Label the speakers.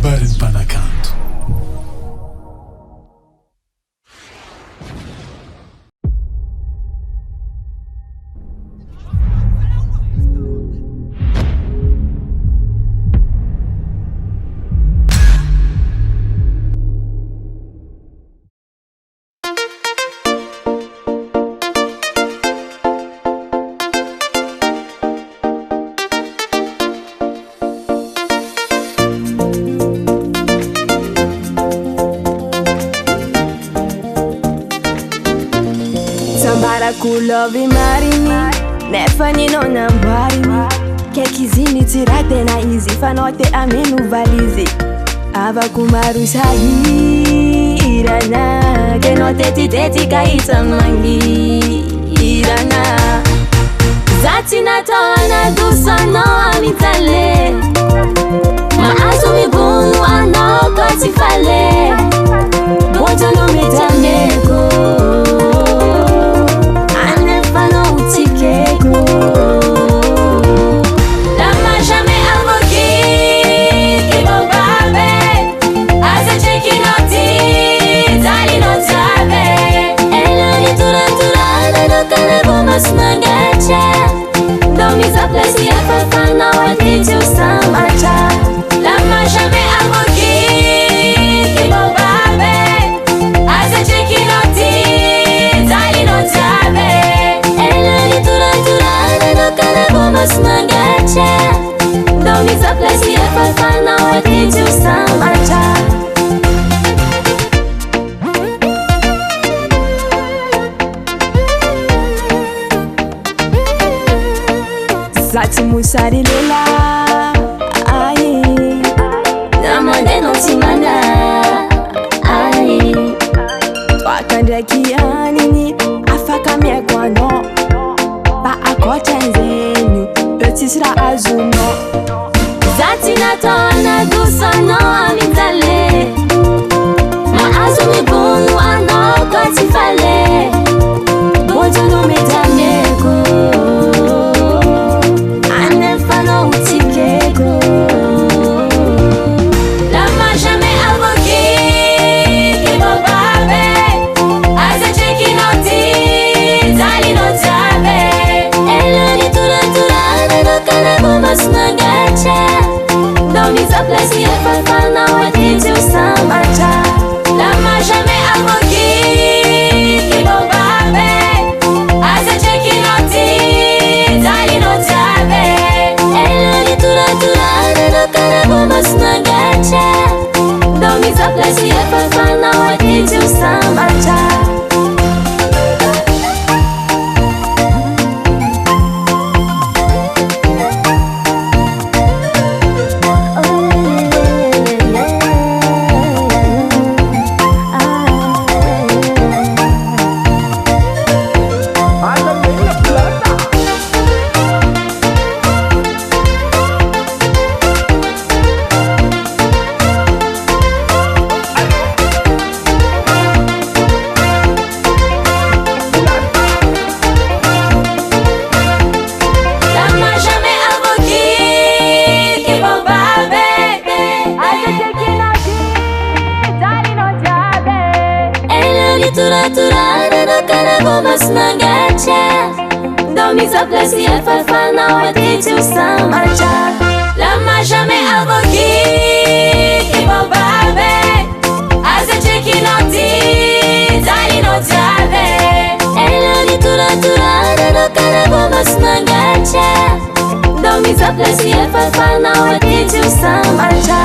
Speaker 1: Kabaron'ny Mpanakanto.
Speaker 2: Kulovy mariny nefa ninao namboariny kaiky izy iny tsy raha tena izy fanao te ameno valizy avako maro sahirana kenao tetitetika hitsamangirana za tsy natao anadosanao amitale mahazo mibono anao ka tsy fale bojano mitameko Zati musari lela ai namande no simana ai twakandraki anini afaka miakwano ba akocha nzenyu yotisra azuno zati natona dusano amitale maazumi bunu ano katifale bojono metameko Domisa plasi e farfana o titi usamacha lama jamais avoki que bobabe asa cheki noti zali notabe ela ni tura no cara bomas nangacha Domisa plasi e farfana o titi usamacha